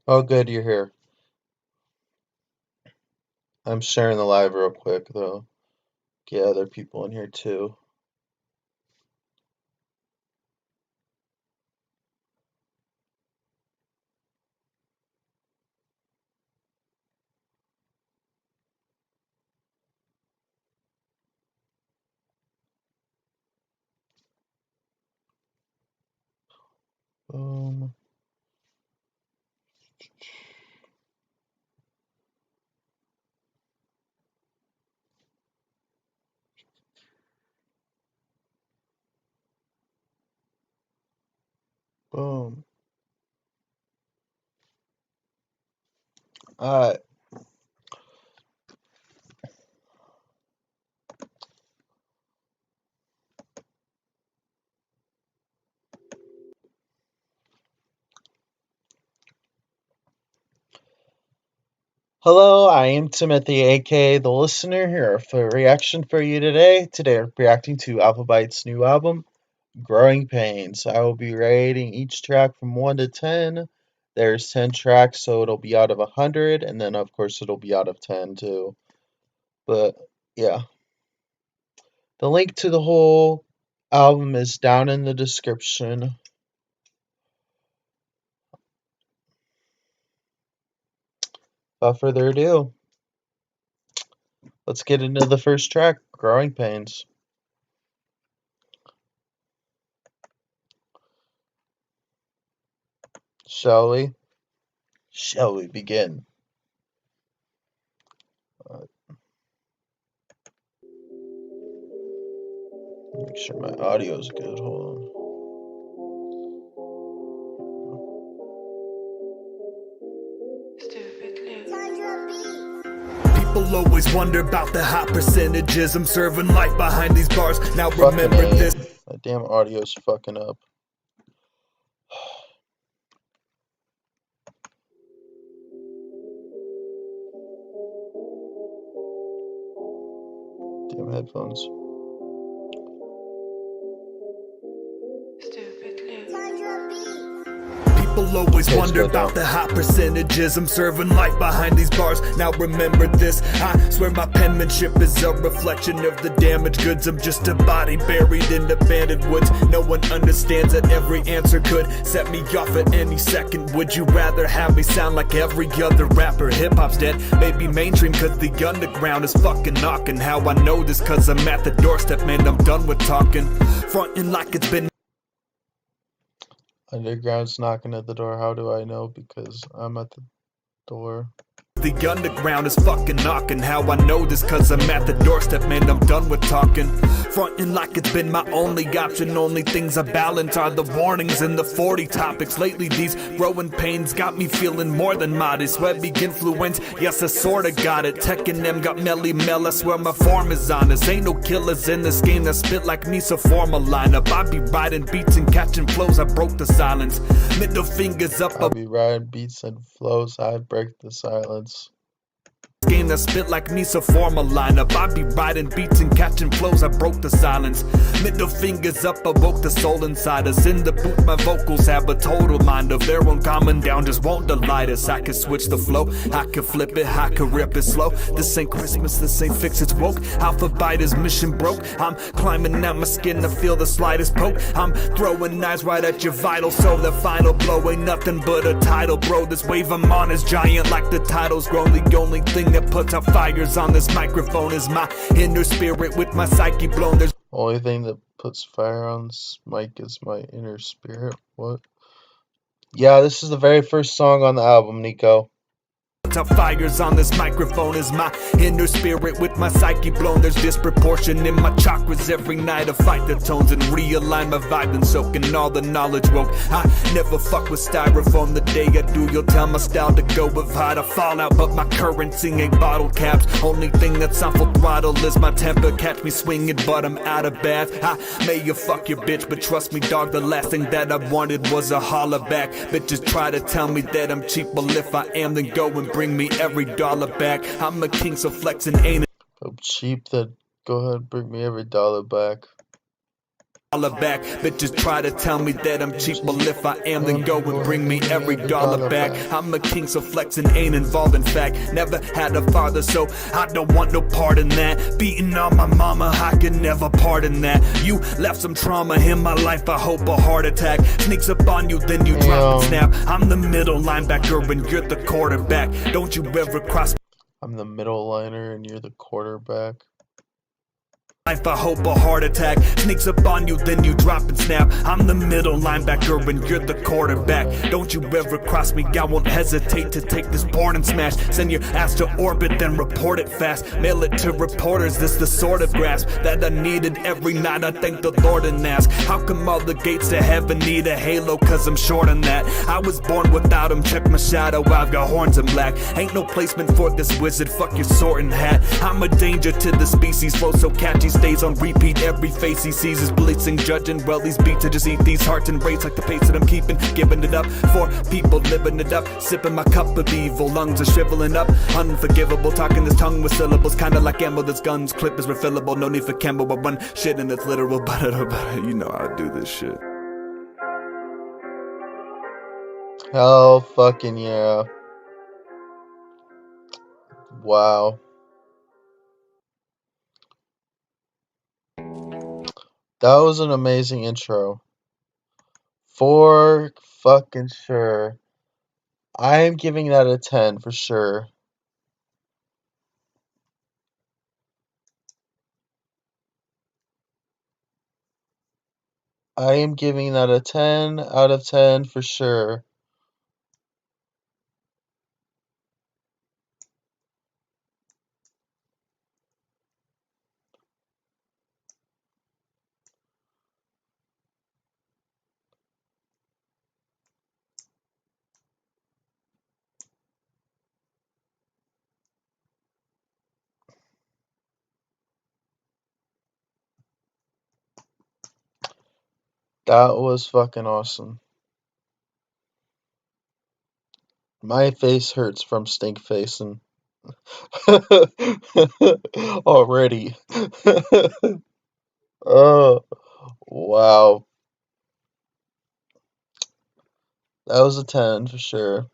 Oh, good, you're here. I'm sharing the live real quick, though. Get other people in here, too. Boom. Boom. Alright. Hello, I am Timothy, aka The Listener, here for a reaction for you today. Today we're reacting to Alphabyte's new album, Growing Pains. I will be rating each track from 1 to 10. There's 10 tracks, so it'll be out of 100, and then of course it'll be out of 10 too. But yeah. The link to the whole album is down in the description. Without further ado, let's get into the first track, Growing Pains. Shall we? Shall we begin? Make sure my audio is good. Hold on. People always wonder about the high percentages. I'm serving life behind these bars. Now remember this. My damn audio's fucking up. Damn headphones. People always wonder about the high percentages. I'm serving life behind these bars. Now remember this. I swear my penmanship is a reflection of the damaged goods. I'm just a body buried in abandoned woods. No one understands that every answer could set me off at any second. Would you rather have me sound like every other rapper? Hip-hop's dead, maybe mainstream cause the underground is fucking knocking. How I know this cause I'm at the doorstep, man, I'm done with talking. Frontin' like it's been Underground's knocking at the door. How do I know? Because I'm at the door. The underground is fucking knocking. How I know this cause I'm at the doorstep, man, I'm done with talking. Frontin' like it's been my only option. Only things I balance are the warnings and the 40 topics. Lately these growing pains got me feeling more than modest. Webby influence, yes I sorta got it. Tech and them got melly mel, I swear my form is honest. Ain't no killers in this game that spit like me, so form a lineup. I be riding beats and catching flows, I broke the silence. Middle fingers up, I'll be riding beats and flows, I break the silence. Game that spit like me, so form a lineup. I be riding beats and catching flows, I broke the silence. Middle fingers up, awoke the soul inside us. In the booth my vocals have a total mind of their own. Coming down just won't delight us. I can switch the flow, I can flip it, I can rip it slow. This ain't Christmas, this ain't fix, it's woke. Alphabyte is mission broke. I'm climbing out my skin to feel the slightest poke. I'm throwing knives right at your vitals, so the final blow ain't nothing but a title, bro. This wave I'm on is giant like the title's grown. The only thing that puts out fires on this microphone is my inner spirit with my psyche blown. There's only thing that puts fire on this mic is my inner spirit. What? Yeah, this is the very first song on the album, Nico. Fires on this microphone is my inner spirit with my psyche blown. There's disproportion in my chakras every night. I fight the tones and realign my vibe and soaking all the knowledge woke. I never fuck with styrofoam. The day I do, you'll tell my style to go with high to fall out, but my currency ain't bottle caps. Only thing that's on full throttle is my temper. Catch me swinging, but I'm out of bath. I may you fuck your bitch, but trust me, dog, the last thing that I wanted was a holler back. Bitches try to tell me that I'm cheap, well if I am, then go and bring me every dollar back. I'm a king, so flexing ain't I'm cheap, then go ahead and bring me every dollar back. Back. Bitches try to tell me that I'm cheap, well if I am, then go and bring me every dollar back. I'm a king, so flexing ain't involved in fact. Never had a father, so I don't want no part in that. Beating on my mama, I can never pardon that. You left some trauma in my life, I hope a heart attack sneaks up on you, then you drop and snap. I'm the middle linebacker and you're the quarterback. Don't you ever cross. I'm the middle liner and you're the quarterback. I hope a heart attack sneaks up on you, then you drop and snap. I'm the middle linebacker and you're the quarterback. Don't you ever cross me, I won't hesitate to take this board and smash. Send your ass to orbit, then report it fast. Mail it to reporters, this the sort of grasp that I needed every night. I thank the Lord and ask, how come all the gates to heaven need a halo? Cause I'm short on that. I was born without him, check my shadow, I've got horns and black. Ain't no placement for this wizard, fuck your sorting hat. I'm a danger to the species, flow so catchy, stays on repeat. Every face he sees is blitzing, judging. Well, these beats to just eat these hearts and rates like the pace that I'm keeping. Giving it up for people, living it up. Sipping my cup of evil, lungs are shriveling up. Unforgivable, talking this tongue with syllables. Kinda like ammo that's guns, clip is refillable. No need for camo, but run shit and it's literal. But you know how I do this shit. Hell fucking yeah. Wow. That was an amazing intro. For fucking sure. I am giving that a 10 for sure. I am giving that a 10 out of 10 for sure. That was fucking awesome. My face hurts from stink facing. Already. Oh, wow. That was a 10 for sure.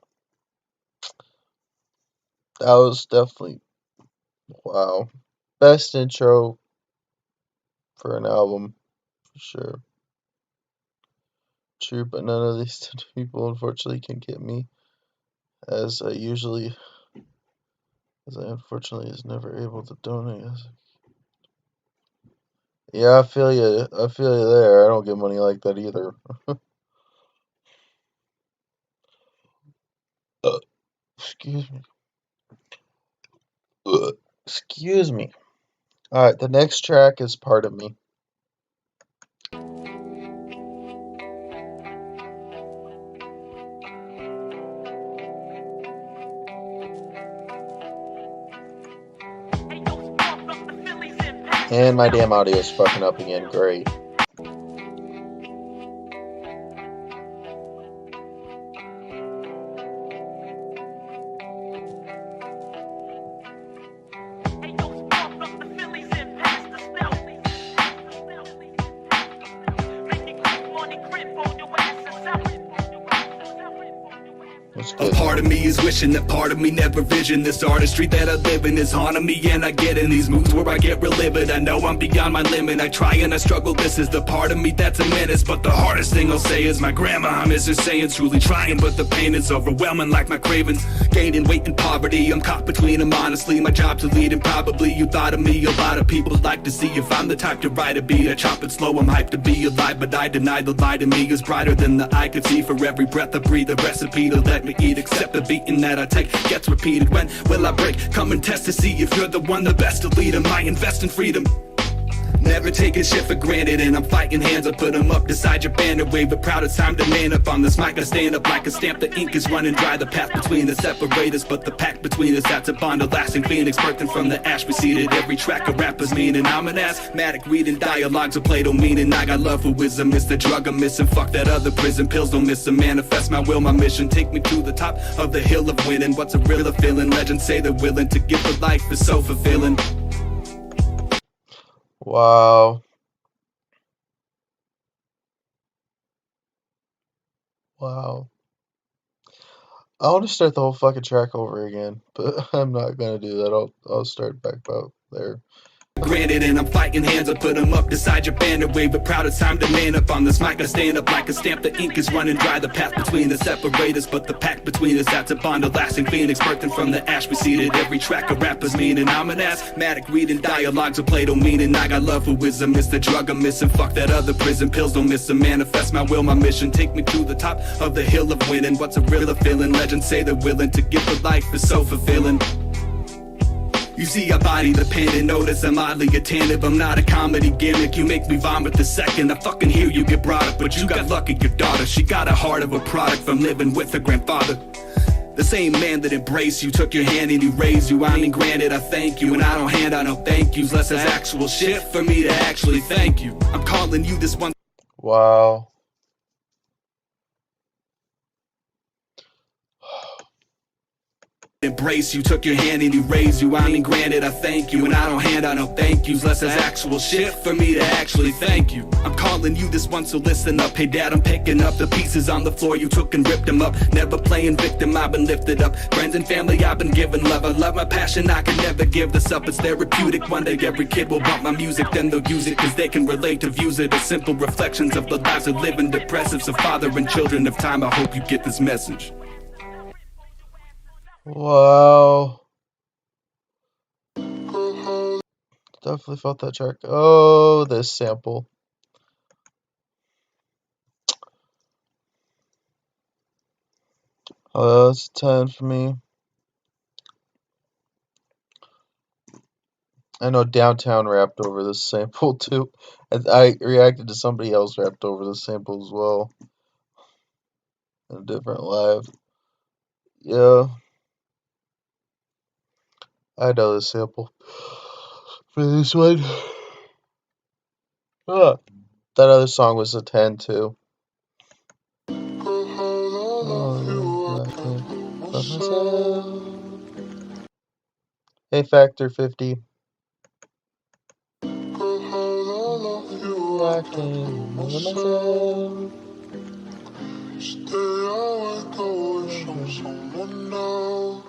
That was definitely, wow. Best intro for an album, for sure. True, but none of these people unfortunately can get me, as I unfortunately is never able to donate. Yeah, I feel you. I feel you there. I don't get money like that either. Excuse me. Excuse me. Alright, the next track is Part of Me. And my damn audio is fucking up again. Great. A part of me is wishing that part of me never visioned this artistry that I live in is haunting me, and I get in these moods where I get real livid. I know I'm beyond my limit, I try and I struggle, this is the part of me that's a menace. But the hardest thing I'll say is my grandma, I miss her saying, truly trying, but the pain is overwhelming like my cravings. Gaining weight and poverty, I'm caught between them honestly. My job to lead and probably you thought of me. A lot of people like to see if I'm the type to write a beat. I chop it slow, I'm hyped to be alive, but I deny the light in me is brighter than the eye could see. For every breath I breathe, a recipe to let me eat. Except the beating that I take gets repeated. When will I break? Come and test to see if you're the one, the best to lead 'em. I invest in freedom, never taking shit for granted, and I'm fighting hands. I put them up beside your banner, wave it proud. It's time to man up on this mic. I stand up like a stamp. The ink is running dry. The path between us separate us, but the pact between us, that's a bond, a lasting phoenix birthing from the ash. We seeded every track of rappers meaning. I'm an asthmatic reading dialogues of Plato meaning. I got love for wisdom, it's the drug I'm missing. Fuck that other prison pills, don't miss them. Manifest my will, my mission, take me to the top of the hill of winning. What's a real feeling? Legends say they're willing to give the life is so fulfilling. Wow. Wow. I want to start the whole fucking track over again, but I'm not gonna do that. I'll start back about there. Granted, and I'm fighting hands, I put them up beside your banner, wave it proud, it's time to man up on this mic, I stand up like a stamp, the ink is running dry, the path between us separate us, but the pact between us, that's a bond, a lasting phoenix, birthing from the ash, preceded every track of rappers meaning, I'm an asthmatic, reading dialogues of Plato meaning, I got love for wisdom, it's the drug I'm missing, fuck that other prison, pills don't miss them, manifest my will, my mission, take me to the top of the hill of winning, what's a real feeling, legends say they're willing to give a life, is so fulfilling. You see I body the pen and notice I'm oddly attentive, I'm not a comedy gimmick, you make me vomit the second I fucking hear you get brought up, but you got lucky your daughter, she got a heart of a product from living with her grandfather. The same man that embraced you, took your hand and he raised you, I mean granted I thank you, and I don't hand out no thank yous, less as actual shit for me to actually thank you. I'm calling you this one. Wow. Embrace you, took your hand and he raised you, I mean granted I thank you, and I don't hand out no thank yous, less as actual shit for me to actually thank you. I'm calling you this one, so listen up. Hey dad, I'm picking up the pieces on the floor you took and ripped them up, never playing victim, I've been lifted up, friends and family I've been given love, I love my passion, I can never give this up, it's therapeutic, one day every kid will want my music, then they'll use it cause they can relate to views it as simple reflections of the lives of living depressives, of father and children of time. I hope you get this message. Wow. Definitely felt that track. Oh, this sample. Oh, that's a 10 for me. I know Downtown rapped over this sample too. I reacted to somebody else rapped over this sample as well. In a different live. Yeah. I know this sample. For this one. Ah, that other song was a 10 too. Hey Factor 50. I can't love myself. Stay awake away from someone else.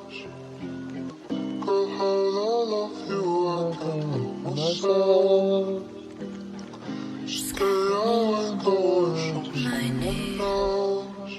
Girl, how I love you, I can't love myself. Stay awake away from someone else.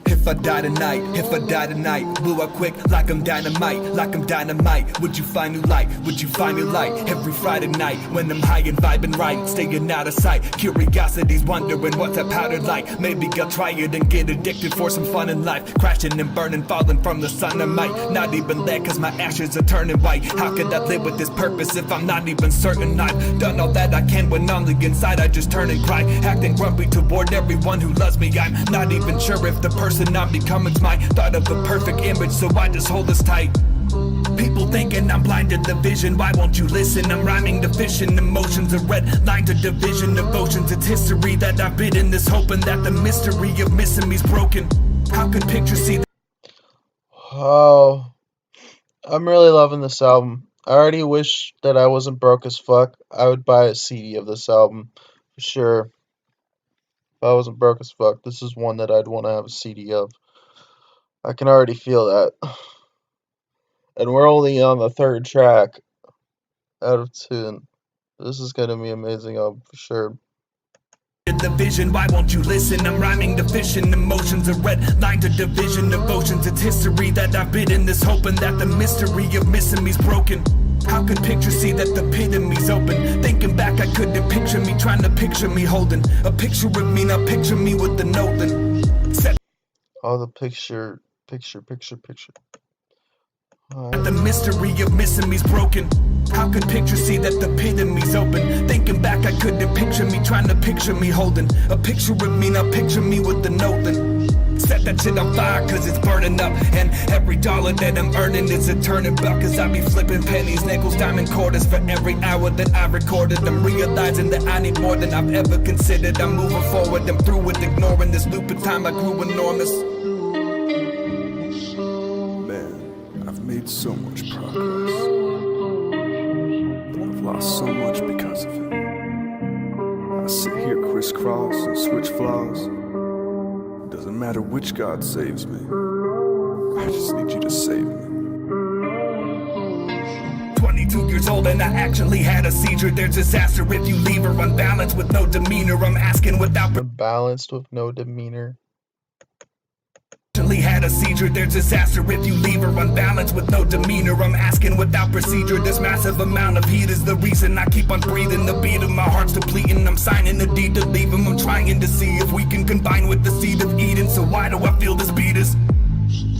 If I die tonight, if I die tonight, blew up quick like I'm dynamite, would you find new light, would you find new light, every Friday night, when I'm high and vibing right, staying out of sight, curiosity's wondering what's that powder like, maybe I'll try it and get addicted for some fun in life, crashing and burning, falling from the sun, I might not even let cause my ashes are turning white, how could I live with this purpose if I'm not even certain I've done all that I can when on the inside I just turn and cry, acting grumpy toward everyone who loves me, I'm not even sure if the person I'm becoming's my thought of the perfect image, so I just hold this tight. People thinking I'm blind to the vision, why won't you listen? I'm rhyming to fishing, emotions are red lines of division, devotions, it's history that I've been in this, hoping that the mystery of missing me's broken. How could pictures see? Wow. I'm really loving this album. I already wish that I wasn't broke as fuck. I would buy a CD of this album for sure. If I wasn't broke as fuck, this is one that I'd want to have a CD of. I can already feel that. And we're only on the third track out of 10. This is going to be an amazing album for sure. The vision, why won't you listen? I'm rhyming to fishing, emotions are red line to division, devotions, it's history that I've been in this, hoping that the mystery of missing me's broken. How could pictures see that the epitome's open? Thinking back, I couldn't picture me, trying to picture me holding a picture of me, now picture me with the note then. Oh, the picture. The mystery of missing me's broken. How could pictures see that the epitome's open? Thinking back, I couldn't picture me, trying to picture me holding a picture of me, now picture me with the note then. Set that shit on fire cause it's burning up, and every dollar that I'm earning is a turning buck, cause I be flipping pennies, nickels, diamond quarters for every hour that I recorded. I'm realizing that I need more than I've ever considered. I'm moving forward, I'm through with ignoring this loop of time I grew enormous. Man, I've made so much progress, but I've lost so much because of it. I sit here crisscross and switch flaws, Doesn't matter which God saves me. I just need you to save me. 22 years old and I actually had a seizure. There's disaster if you leave her unbalanced with no demeanor. I'm asking without Unbalanced with no demeanor. actually had a seizure. There's disaster if you leave her unbalanced with no demeanor. I'm asking without procedure. This massive amount of heat is the reason I keep on breathing. The beat of my heart's depleting. I'm signing a deed to leave him. I'm trying to see if we can combine with the seed of Eden. So why do I feel this beat is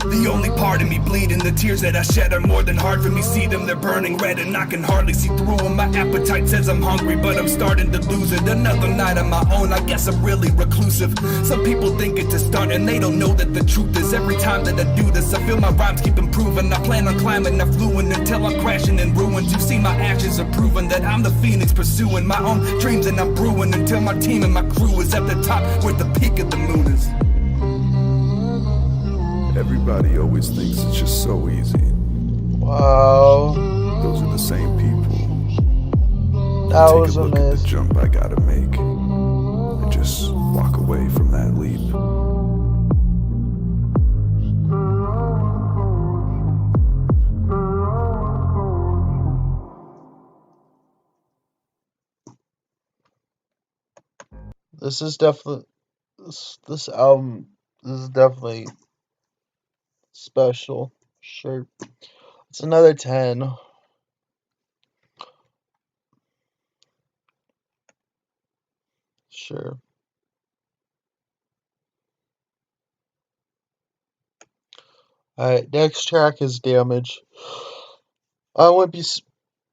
the only part of me bleeding? The tears that I shed are more than hard for me. See them, they're burning red and I can hardly see through them. My appetite says I'm hungry, but I'm starting to lose it. Another night on my own, I guess I'm really reclusive. Some people think it's a stunt and they don't know that the truth is every time that I do this, I feel my rhymes keep improving. I plan on climbing, I'm fluent until I'm crashing in ruins. You see my actions are proving that I'm the phoenix pursuing my own dreams, and I'm brewing until my team and my crew is at the top where the peak of the moon is. Everybody always thinks it's just so easy. Wow. Those are the same people. That Take was a look at the amazing. jump I gotta make and just walk away from that leap. This is definitely this album. This is definitely special. Sure, it's another 10. Sure. Alright, next track is Damage. I wouldn't be,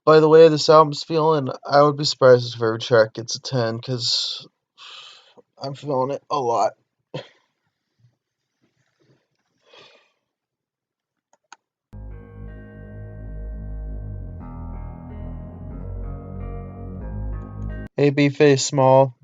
by the way this album's feeling, I would be surprised if every track gets a 10, because I'm feeling it a lot. AB Face Small.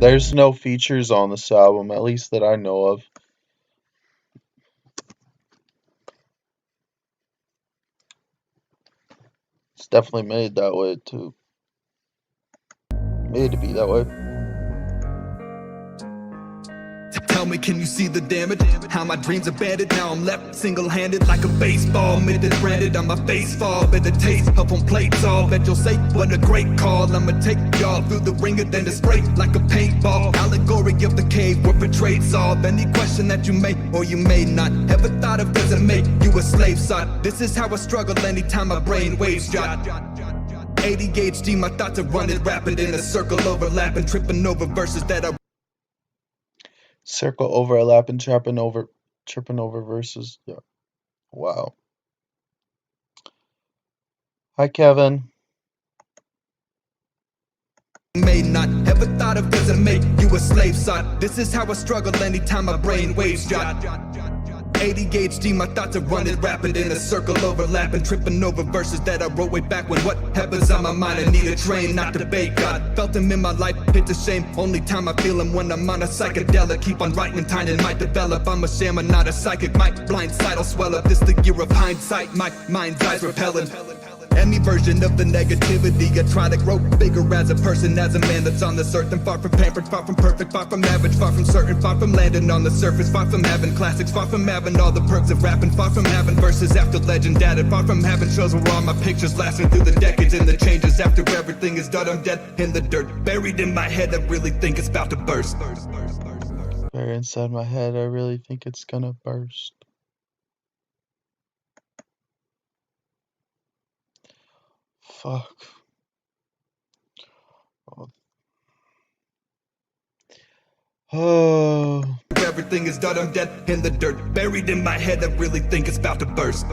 There's no features on this album, at least that I know of. It's definitely made that way too. Made to be that way. Tell me, can you see the damage? How my dreams abandoned, now I'm left single-handed like a baseball. Mid-branded on my face fall, but the taste up on plates all. Bet you'll say, what a great call. I'ma take y'all through the ringer, then to spray like a paintball. Allegory of the cave where betrayed solve. Any question that you may or you may not ever thought of doesn't make you a slave, son. This is how I struggle anytime my brain waves jot. 80 gauge D, my thoughts are running rapid in a circle overlapping, tripping over verses that I Circle overlapping, tripping over verses. Yeah. Wow. Hi, Kevin. may not ever thought of doesn't make you a slave, son. This is how I struggle anytime my brain waves jot. 80 gauge D, my thoughts are running rapid in a circle overlapping, tripping over verses that I wrote way back when whatever's on my mind I need a train, not debate. God felt him in my life, it's a shame. Only time I feel him when I'm on a psychedelic. Keep on writing, time it might develop. I'm a sham and not a psychic. My blind side will swell up. This the year of hindsight. My mind's eyes repellent. Any version of the negativity, I try to grow bigger as a person, as a man that's on this earth. And far from pampered, far from perfect, far from average, far from certain, far from landing on the surface, far from having classics, far from having all the perks of rapping, far from having verses after legend added, far from having shows where all my pictures lasting through the decades and the changes. After everything is done, I'm dead in the dirt, buried in my head. I really think it's about to burst. Buried inside my head, I really think it's gonna burst. Fuck. Oh. Everything is done, I'm dead in the dirt, buried in my head. I really think it's about to burst.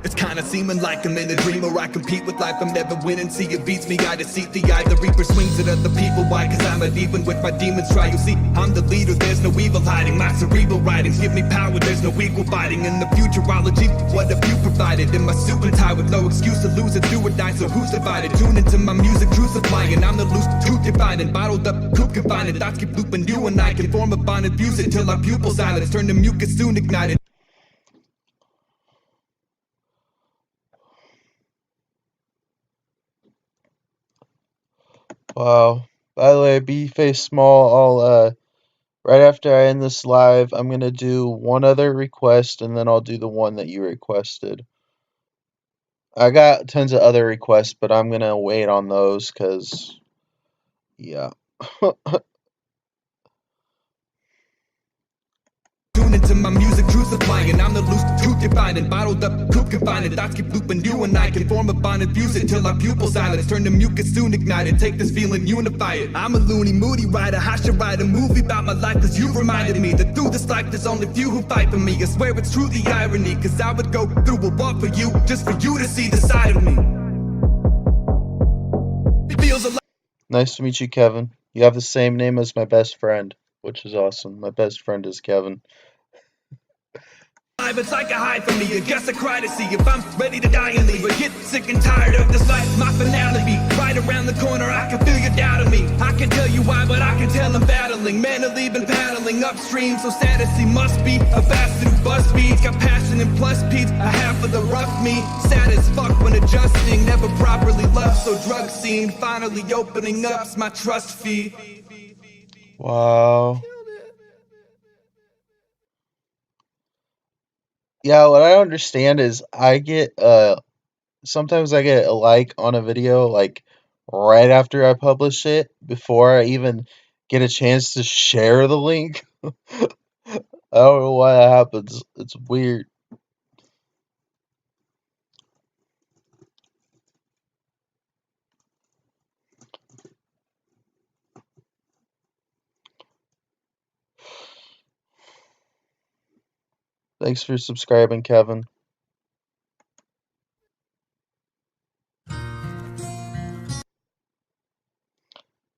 It's kinda seeming like I'm in a dream, or I compete with life, I'm never winning. See, it beats me, I deceit the eye. The reaper swings at other people, why? Cause I'm at even with my demons try. You see, I'm the leader, there's no evil hiding. My cerebral writings give me power, there's no equal fighting. In the futurology, what have you provided? In my suit and tie with no excuse to lose it, do or die. So who's divided? Tune into my music, true supplying. I'm the loose tooth defining, bottled up, coop confining. Thoughts keep looping, you and I can form a bond and fuse it till our pupils silence. Turn to mucus soon ignited. Wow. By the way, be face small. Right after I end this live, I'm gonna do one other request, and then I'll do the one that you requested. I got tons of other requests, but I'm gonna wait on those because, yeah. Tune into my music, true supplying. I'm the loose tooth defining, bottled up, coop confining. Thoughts keep looping, you and I can form a bond and fuse it till our pupils silence. Turn to mucus soon ignited, take this feeling, unify it. I'm a loony, moody writer, I should write a movie about my life, cause you reminded me that through this life there's only few who fight for me. I swear it's true the irony, cause I would go through a wall for you, just for you to see the side of me. It feels alive. Nice to meet you, Kevin. You have the same name as my best friend, which is awesome. My best friend is Kevin. It's like a high for me. I guess I cry to see if I'm ready to die and leave. I get sick and tired of this life. My finale right around the corner. I can feel your doubt of me. I can tell you why, but I can tell I'm battling. Mentally been paddling upstream, so sad as he must be. A bastard who bust beats, got passion and plus beats. A half of the rough me, sad as fuck when adjusting. Never properly loved, so drugs seemed finally opening up's my trust fee. Wow. Yeah, what I don't understand is sometimes I get a like on a video like right after I publish it before I even get a chance to share the link. I don't know why that happens. It's weird. Thanks for subscribing, Kevin.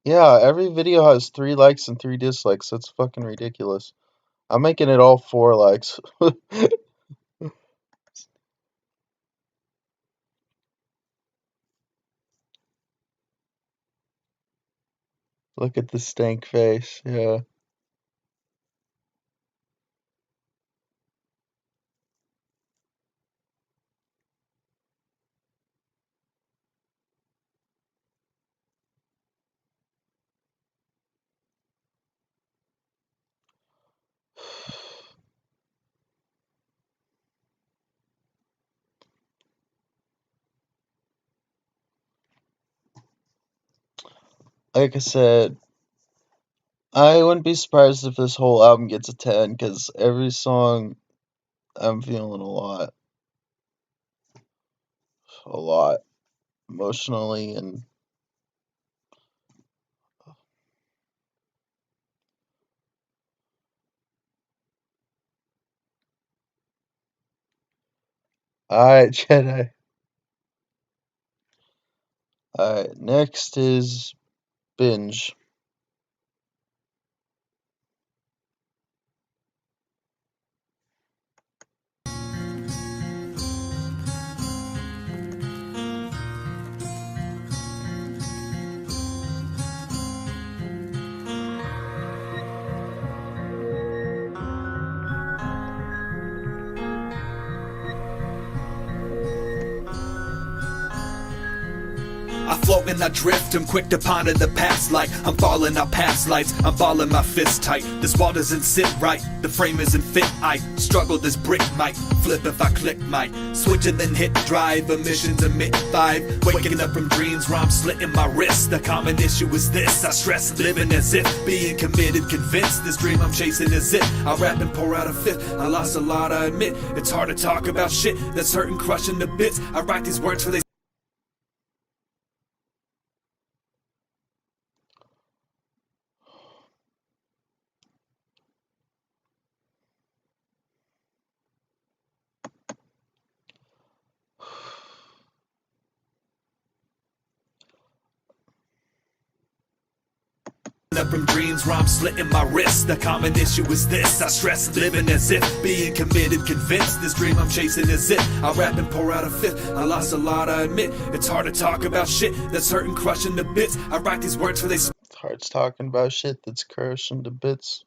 Yeah, every video has 3 likes and 3 dislikes. That's fucking ridiculous. I'm making it all 4 likes. Look at the stank face. Yeah. Like I said, I wouldn't be surprised if this whole album gets a 10 because every song I'm feeling a lot emotionally and alright, Jedi. Alright, next is Binge. I float and I drift, I'm quick to ponder the past like I'm falling out past lights, I'm balling my fist tight. This wall doesn't sit right, the frame isn't fit. I struggle, this brick might flip if I click, might switch and then hit drive. Emissions emit 5, waking up from dreams where I'm slitting my wrist. The common issue is this, I stress living as if being committed, convinced this dream I'm chasing is it. I rap and pour out a fifth, I lost a lot, I admit. It's hard to talk about shit that's hurting, crushing the bits. I write these words for they up from dreams where I'm slitting my wrists. The common issue is this: I stress living as if being committed, convinced this dream I'm chasing is it. I rap and pour out a fifth. I lost a lot, I admit. It's hard to talk about shit that's hurting, crushing to bits. I write these words for they It's hard talking about shit that's crushing to bits.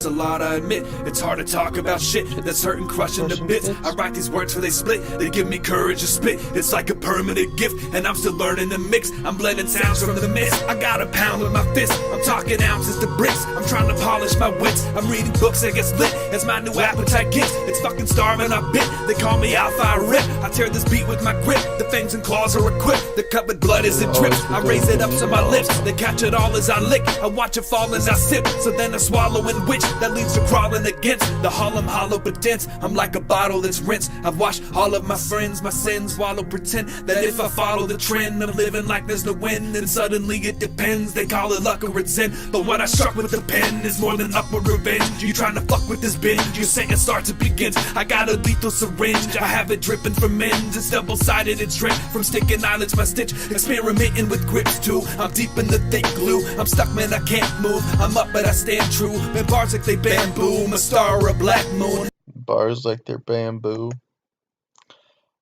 a lot, I admit. It's hard to talk about shit that's hurting, crushing to bits. I write these words for they split. They give me courage to spit. It's like a permanent gift, and I'm still learning to mix. I'm blending sounds from the mist. I got a pound with my fist. I'm talking ounces to bricks. I'm trying to polish my wits. I'm reading books that gets lit as my new appetite gets. It's fucking starving, I bit. They call me Alpha, I rip. I tear this beat with my grip. The fangs and claws are equipped. The cut with blood as it drips. I raise it up to my lips. They catch it all as I lick. I watch it fall as I sip. So then I swallow and witch. That leads to crawling against the hull. I'm hollow but dense. I'm like a bottle that's rinsed. I've washed all of my friends, my sins, swallow, pretend that if I follow the trend, I'm living like there's no end. And suddenly it depends. They call it luck or it's in. But what I struck with the pen is more than upward revenge. You trying to fuck with this binge? You're saying it starts to begin. I got a lethal syringe. I have it dripping from ends. It's double-sided. It's straight from sticking eyelids. My stitch experimenting with grips too. I'm deep in the thick glue. I'm stuck, man. I can't move. I'm up, but I stand true. Man, bars like they bamboo. A star or a black moon. Bars like they're bamboo.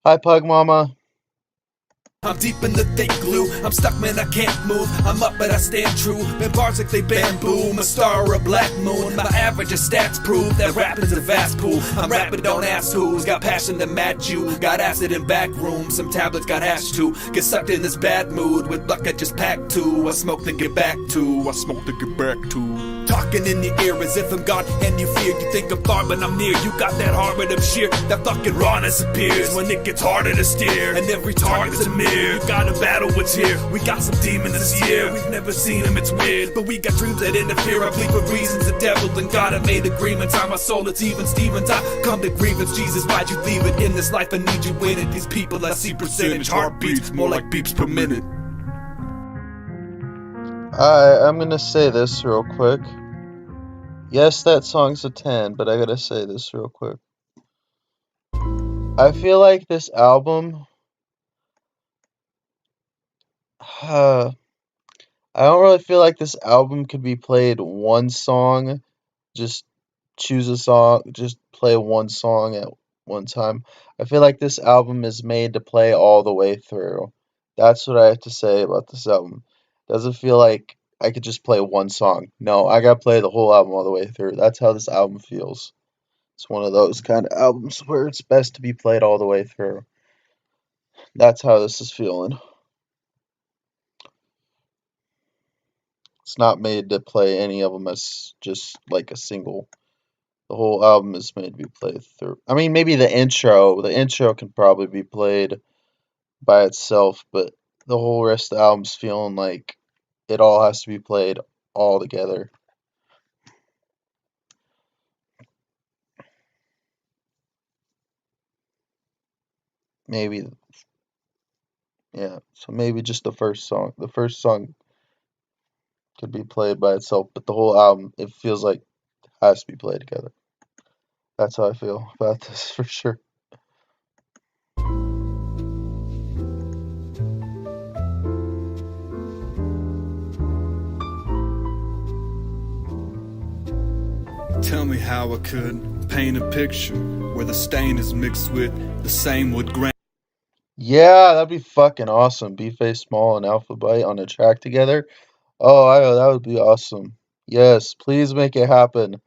Hi, Pug Mama. I'm deep in the thick glue. I'm stuck, man, I can't move. I'm up, but I stand true. Man, bars like they bamboo. I'm a star or a black moon. My average of stats prove that rapping's a vast pool. I'm rapping, don't ask who's got passion to match you. Got acid in back rooms. Some tablets got hash too. Get sucked in this bad mood with luck I just packed two. I smoke to get back to. I smoke to get back to. Talking in your ear as if I'm God and you fear. You think I'm far, but I'm near. You got that heart, but I'm sheer. That fucking rawness appears when it gets harder to steer. And every target's a mirror. You gotta battle what's here. We got some demons this year. We've never seen them, it's weird. But we got dreams that interfere. I bleed for reasons. The devil and God have made agreements. On my soul, it's even Stevens. I come to grievance. Jesus, why'd you leave it in this life? I need you in it. These people I see percentage heartbeats, more like beeps per minute. I'm gonna say this real quick. Yes, that song's a 10, but I gotta say this real quick. I feel like this album, I don't really feel like this album could be played one song. Just choose a song, just play one song at one time. I feel like this album is made to play all the way through. That's what I have to say about this album. Doesn't feel like I could just play one song. No, I gotta play the whole album all the way through. That's how this album feels. It's one of those kind of albums where it's best to be played all the way through. That's how this is feeling. It's not made to play any of them as just like a single. The whole album is made to be played through. I mean, maybe the intro. The intro can probably be played by itself, but the whole rest of the album's feeling like it all has to be played all together. Maybe, yeah. So maybe just the first song. The first song could be played by itself, but the whole album, it feels like it has to be played together. That's how I feel about this for sure. Tell me how I could paint a picture where the stain is mixed with the same wood grain. Yeah, that'd be fucking awesome. B-Face Small and Alphabyte on a track together. Oh, that would be awesome. Yes, please make it happen.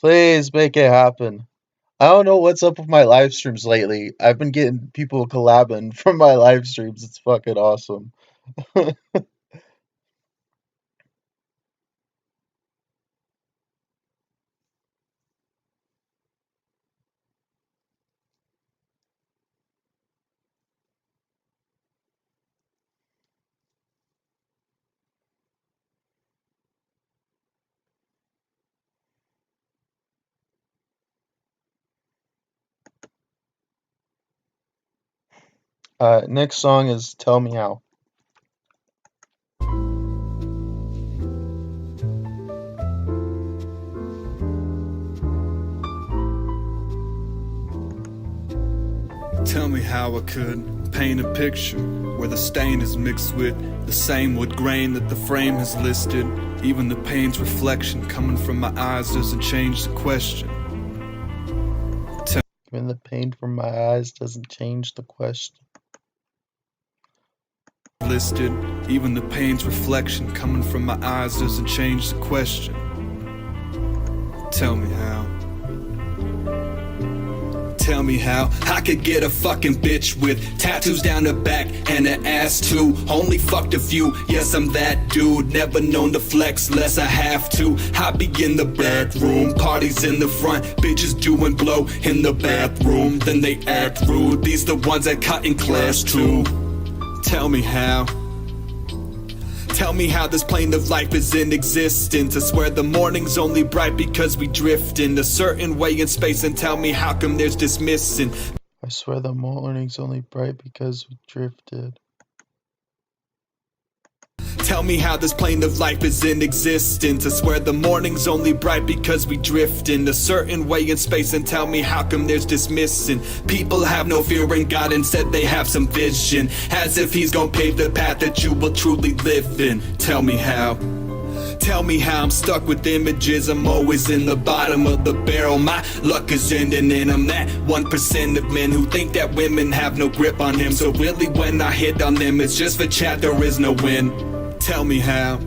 Please make it happen. I don't know what's up with my live streams lately. I've been getting people collabing from my live streams. It's fucking awesome. Next song is Tell Me How. Tell me how I could paint a picture where the stain is mixed with the same wood grain that the frame has listed. Even the pain's reflection coming from my eyes doesn't change the question. Even the pain from my eyes doesn't change the question. Listed, even the pain's reflection coming from my eyes doesn't change the question. Tell me how. Tell me how I could get a fucking bitch with tattoos down the back and an ass too. Only fucked a few, yes I'm that dude. Never known to flex less I have to. I be in the bedroom, parties in the front, bitches doing blow in the bathroom. Then they act rude, these the ones I cut in class too. Tell me how. Tell me how this plane of life is in existence. I swear the morning's only bright because we drift in a certain way in space. And tell me how come there's dismissing. I swear the morning's only bright because we drifted. Tell me how this plane of life is in existence. I swear the morning's only bright because we drift in a certain way in space. And tell me how come there's dismissing. People have no fear in God, instead they have some vision, as if he's gonna pave the path that you will truly live in. Tell me how. Tell me how I'm stuck with images. I'm always in the bottom of the barrel. My luck is ending and I'm that 1% of men who think that women have no grip on him. So really when I hit on them, it's just for chat, there is no win. Tell me how.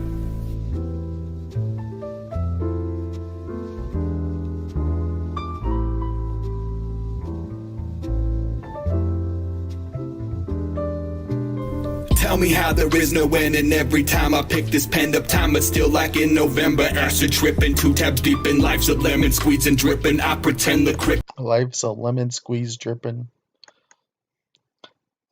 Tell me how there is no end, and every time I pick this pen up time, it's still like in November. Acid tripping, 2 tabs deep in life's a lemon squeezing dripping. I pretend the crick. Life's a lemon squeeze dripping.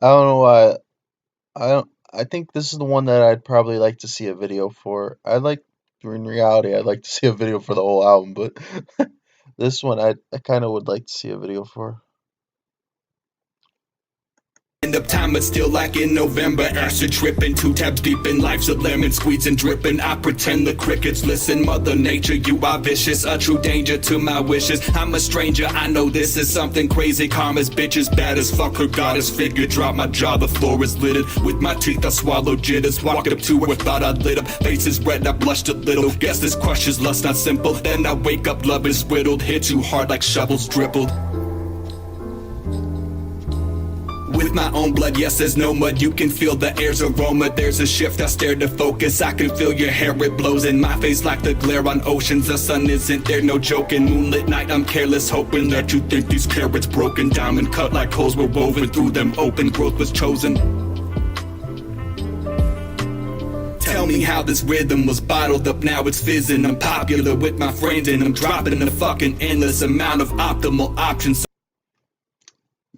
I don't know why. I think this is the one that I'd probably like to see a video for. In reality, I'd like to see a video for the whole album, but this one I kind of would like to see a video for. End up time, but still like in November. Acid tripping, 2 tabs deep in life's a lemon squeezing dripping. I pretend the crickets listen. Mother nature, you are vicious, a true danger to my wishes. I'm a stranger, I know this is something crazy. Karma's bitch is bad as fuck, her goddess figure. Drop my jaw, the floor is littered with my teeth, I swallow jitters. Walked up to her, thought I'd lit up. Face is red, I blushed a little. Guess this crush is lust, not simple. Then I wake up, love is riddled. Hit too hard like shovels dribbled. With my own blood, yes, there's no mud. You can feel the air's aroma. There's a shift, I stare to focus. I can feel your hair, it blows in my face like the glare on oceans. The sun isn't there, no joking. Moonlit night, I'm careless, hoping that you think these carrots broken. Diamond cut like holes were woven through them. Open growth was chosen. Tell me how this rhythm was bottled up, now it's fizzing. I'm popular with my friends and I'm dropping a fucking endless amount of optimal options.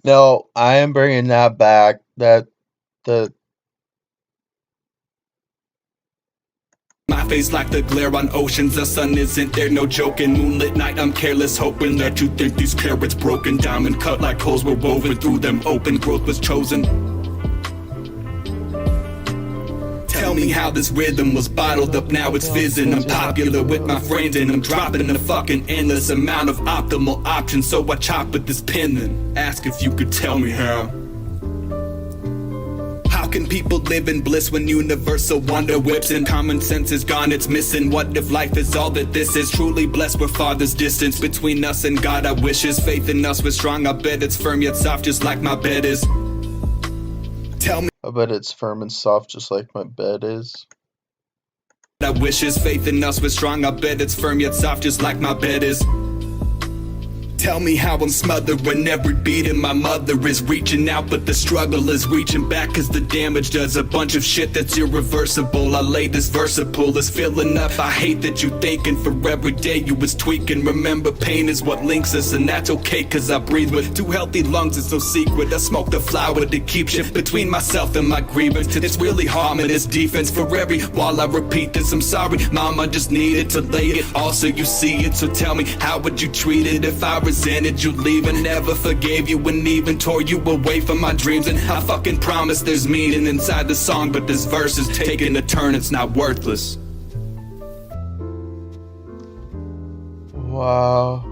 No, I am bringing that back. My face like the glare on oceans. The sun isn't there, no joking. Moonlit night, I'm careless, hoping that you think these carrots broken. Diamond cut like holes were woven through them. Open growth was chosen. Tell me how this rhythm was bottled up, now it's fizzing. I'm popular with my friends and I'm dropping a fucking endless amount of optimal options. So I chop with this pen and ask if you could tell me how. How can people live in bliss when universal wonder whips and common sense is gone, it's missing? What if life is all that this is? Truly blessed, we're farthest distance between us and God. I wish his faith in us was strong. I bet it's firm yet soft, just like my bed is. Tell me. I bet it's firm and soft just like my bed is. I wish his faith in us was strong. I bet it's firm yet soft just like my bed is. Tell me how I'm smothered when every beat in my mother is reaching out, but the struggle is reaching back, cause the damage does a bunch of shit that's irreversible. I lay this versiple is filling up. I hate that you thinking for every day you was tweaking. Remember, pain is what links us, and that's okay, cause I breathe with 2 healthy lungs, it's no secret. I smoke the flower to keep shit between myself and my grievance. It's really harming this defense for every while I repeat this. I'm sorry, mom, I just needed to lay it all so you see it. So tell me, how would you treat it if I resented you leaving? Never forgave you and even tore you away from my dreams. And I fucking promise there's meaning inside the song, but this verse is taking a turn, it's not worthless. Wow.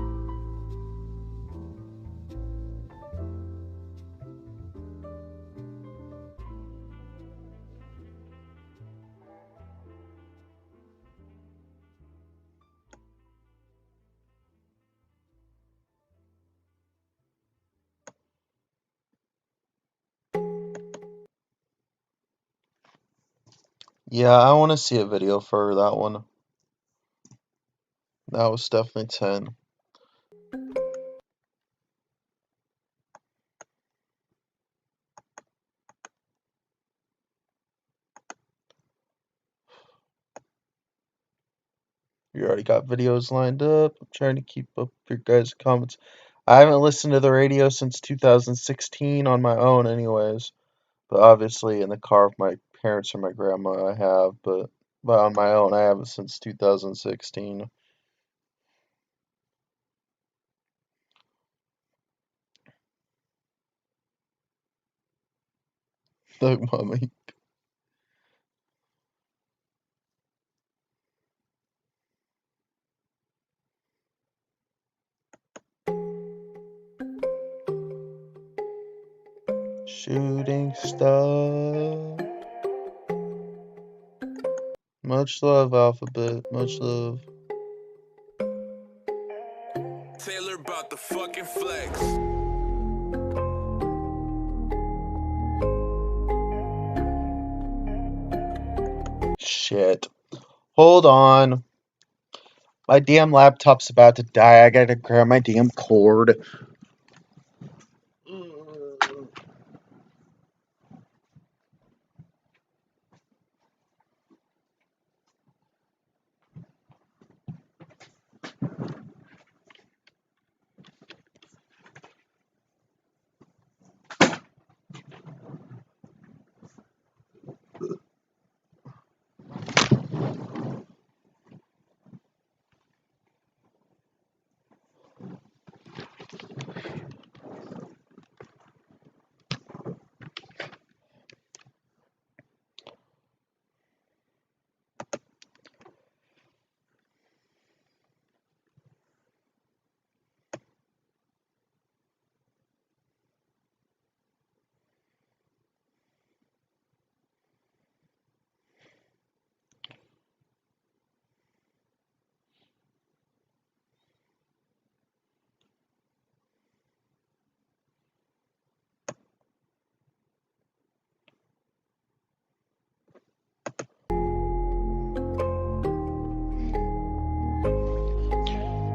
Yeah, I want to see a video for that one. That was definitely 10. You already got videos lined up. I'm trying to keep up your guys' comments. I haven't listened to the radio since 2016 on my own, anyways. But obviously, in the car with my parents or my grandma, I have. But on my own, I haven't since 2016. Like, mommy. Shooting star. Much love, Alphabet. Much love. Taylor about the fucking flex. Shit. Hold on. My damn laptop's about to die. I gotta grab my damn cord.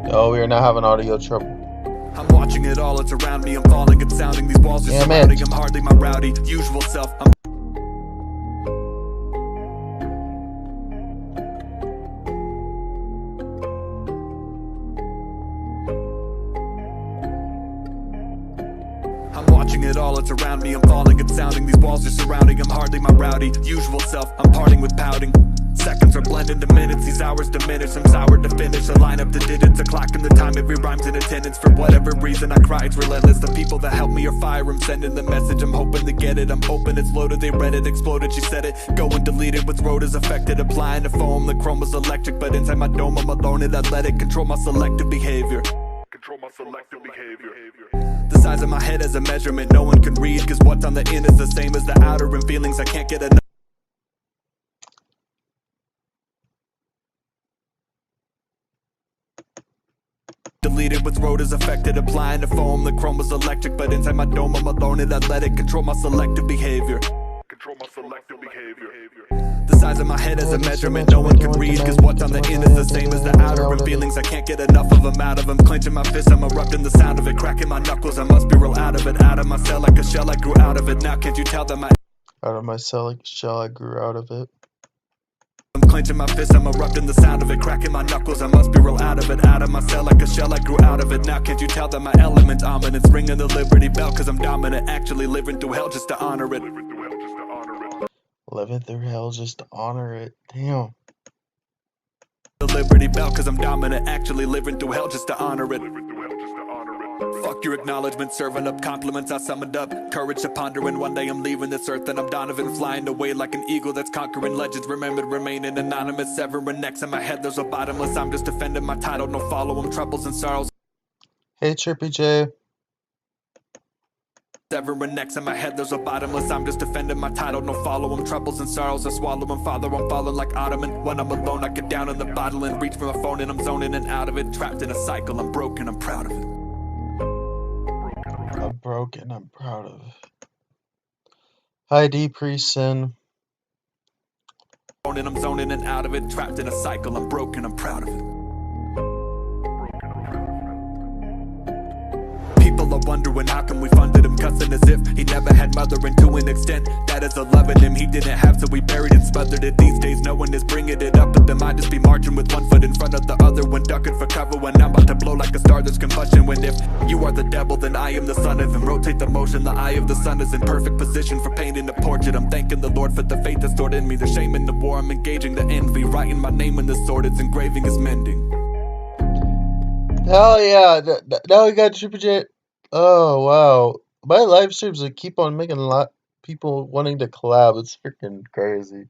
Oh, we are now having audio trouble. I'm watching it all, it's around me, I'm falling, it's sounding, these walls are Damn surrounding, it. I'm hardly my rowdy, usual self, I'm watching it all, it's around me, I'm falling, it's sounding, these walls are surrounding, I'm hardly my rowdy, usual self, I'm parting with pouting. Seconds are blending to minutes, these hours diminish, I'm sour to finish, I line up the digits, a clock in the time, every rhyme's in attendance, for whatever reason I cry, it's relentless, the people that help me are fire, I'm sending the message, I'm hoping to get it, I'm hoping it's loaded, they read it, exploded, she said it, go and delete it, what's wrote is affected, applying to foam, the chrome was electric, but inside my dome I'm alone and I let it control my selective behavior. The size of my head as a measurement, no one can read, cause what's on the in is the same as the outer, and feelings I can't get enough. Deleted, what's wrote is affected, applying to foam, the chrome was electric, but inside my dome I'm alone and I let it control my selective behavior. The size of my head as a measurement, no one can read, cause what's on the in is the same as the outer, and feelings I can't get enough of them, out of them, clenching my fist, I'm erupting the sound of it, cracking my knuckles, I must be real out of my cell like a shell, I grew out of it, now can't you tell that my Out of my cell like a shell, I grew out of it. I'm clenching my fist, I'm erupting the sound of it, cracking my knuckles, I must be real out of my cell like a shell, I grew out of it, now can't you tell that my element ominous, ringing the Liberty Bell, cause I'm dominant, actually living through hell just to honor it. Living through hell just to honor it. Damn. The Liberty Bell, cause I'm dominant, actually living through hell just to honor it. Fuck your acknowledgement, serving up compliments, I summoned up courage to ponder, and one day I'm leaving this earth and I'm Donovan, flying away like an eagle that's conquering legends, remembered, remaining anonymous, severing necks in my head, there's a bottomless, I'm just defending my title, no follow 'em, troubles and sorrows. Hey, Trippy J. Severing necks in my head, there's a bottomless, I'm just defending my title, no follow 'em, troubles and sorrows, I swallow 'em, father, I'm falling like Ottoman, when I'm alone, I get down in the bottle and reach for my phone and I'm zoning and out of it, trapped in a cycle, I'm broken, I'm proud of it. I'm broken, I'm proud of it. Hi, D. Priestson. And I'm zoning and out of it, trapped in a cycle. I'm broken, I'm proud of it. People are wondering how come we funded him, cussing as if he never had mother, and to an extent that is a love in him he didn't have, so we buried and smothered it. These days no one is bringing it up, but them I just be marching with one foot in front of the other, when ducking for cover, when I'm about to blow like a star there's combustion. When if you are the devil then I am the son of him, rotate the motion, the eye of the sun is in perfect position for painting the portrait. I'm thanking the Lord for the faith that's stored in me, the shame in the war, I'm engaging the envy, writing my name in the sword, it's engraving is mending. Hell yeah! Now we got Triple J. Oh wow! My live streams that keep on making a lot people wanting to collab. It's freaking crazy.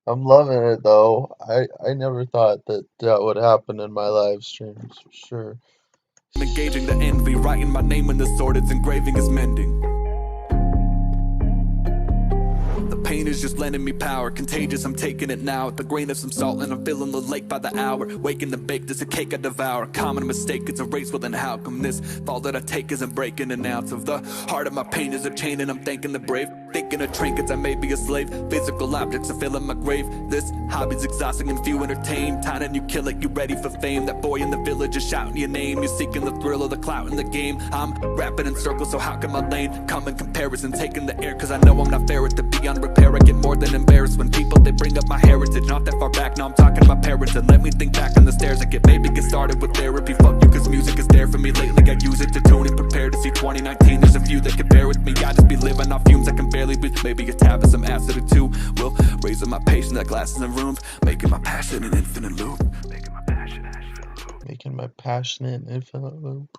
I'm loving it though. I never thought that would happen in my live streams for sure. I'm engaging the envy, writing my name in the sword, it's engraving is mending. The pain is just lending me power, contagious, I'm taking it now. With the grain of some salt and I'm filling the lake by the hour. Waking the baked is a cake I devour. Common mistake, it's a race with an outcome. This fall that I take isn't breaking an ounce of the heart of my pain is a chain, and I'm thanking the brave. Thinking of trinkets, I may be a slave. Physical objects are filling my grave. This hobby's exhausting and few entertain. Time and you kill it, you ready for fame. That boy in the village is shouting your name. You're seeking the thrill of the clout in the game. I'm rapping in circles, so how can my lane come in comparison? Taking the air, cause I know I'm not fair at the beyond repair. I get more than embarrassed when people, they bring up my heritage. Not that far back, now I'm talking to my parents. And let me think back on the stairs I get. Maybe get started with therapy. Fuck you, cause music is there for me lately. I use it to tune and prepare to see 2019. There's a few that can bear with me. I just be living off fumes, I can barely breathe. Maybe a tab of some acid or two will raising my patience at glasses and rooms, making my passion an infinite loop. Making my passion an infinite loop. Making my passion an infinite loop.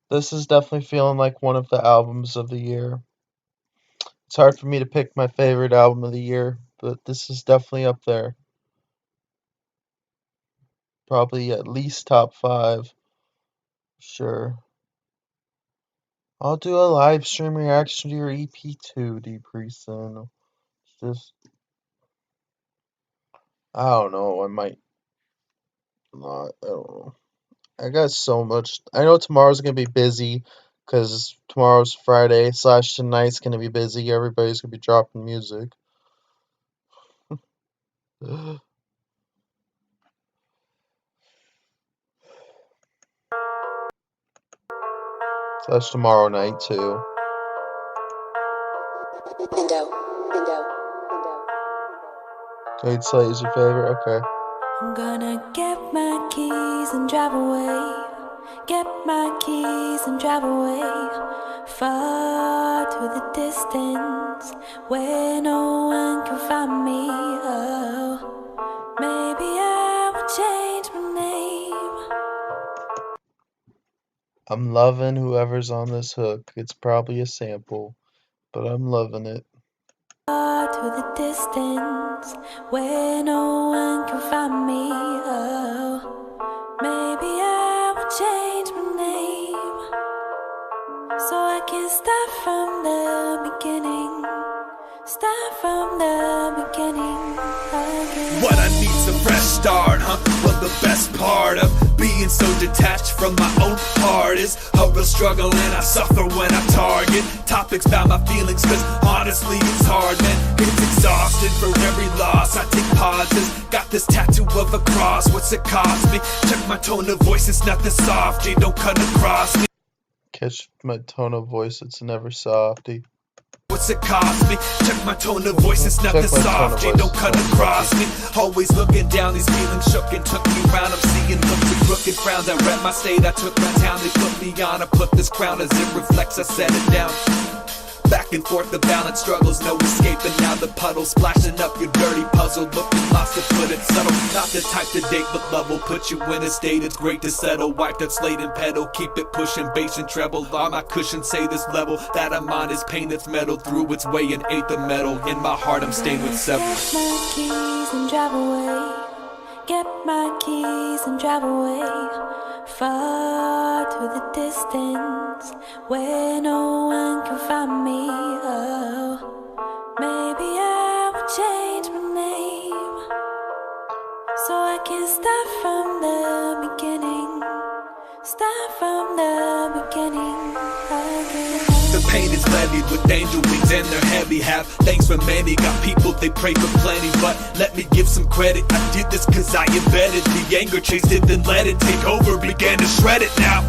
This is definitely feeling like one of the albums of the year. It's hard for me to pick my favorite album of the year, but this is definitely up there. Probably at least top 5. Sure. I'll do a live stream reaction to your EP2, Deep Reason. It's just, I don't know. I might not. I don't know. I got so much. I know tomorrow's gonna be busy because tomorrow's Friday / tonight's gonna be busy. Everybody's gonna be dropping music. / tomorrow night too. Cade Slate is your favorite? Okay. I'm gonna get my keys and drive away. Get my keys and drive away. Far to the distance where no one can find me. Oh, maybe I will change my name. I'm loving whoever's on this hook. It's probably a sample, but I'm loving it. Far to the distance where no one can find me. Oh, maybe I will change my name so I can start from the beginning. Start from the beginning again. What I need's a fresh start, huh? Well, the best part of being so detached from my own heart is a real struggle, and I suffer when I target topics about my feelings, cause honestly it's hard, man. It's exhausting for every loss. I take pauses, got this tattoo of a cross. What's it cost me? Check my tone of voice, it's nothing soft, G, don't cut across me. Catch my tone of voice, it's never softy. What's it cost me? Check my tone of voice, it's nothing soft, G, don't cut across me. Always looking down, these feelings shook and took me round. I'm seeing looks and crooked frowns. I rep my state, I took my town. They put me on, I put this crown. As it reflects, I set it down. Back and forth, the balance struggles, no escaping. Now the puddle splashing up your dirty puzzle, looking lost to put it subtle. Not the type to date, but love will put you in a state. It's great to settle, wipe that slate and pedal, keep it pushing, bass and treble. On my cushion, say this level that I'm on is pain that's metal through its way and ate the metal. In my heart, I'm stained with several. Get my keys and drive away. Get my keys and drive away. Far to the distance where no one can find me. Oh, maybe I will change my name so I can start from the beginning. Start from the Pain is levied with angel wings and they're heavy. Have thanks for many, got people they pray for plenty. But let me give some credit, I did this cause I embedded the anger, chased it, then let it take over, began to shred it now.